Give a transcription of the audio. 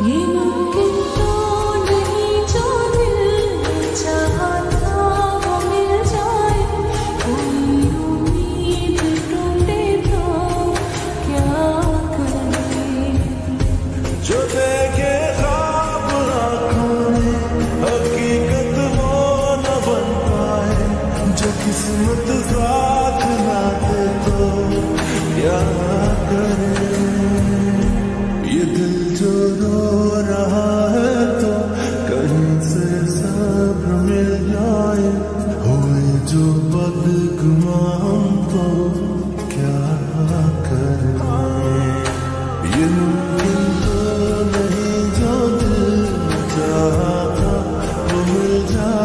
ये मुमकिन तो नहीं जो दिल चाहा था वो मिल जाए। कोई उम्मीद टूटे तो क्या करें। जो देखे ख्वाब आँखों में हकीकत वो न बन पाए। जो किस्मत साथ ना दे तो क्या करें। ये दिल जो रो रहा है तो कहीं से सब्र मिल जाए। हुए जो बदगुमां हम तो क्या करें। ये मुमकिन तो नहीं जो दिल चाहा था वो मिल जाए।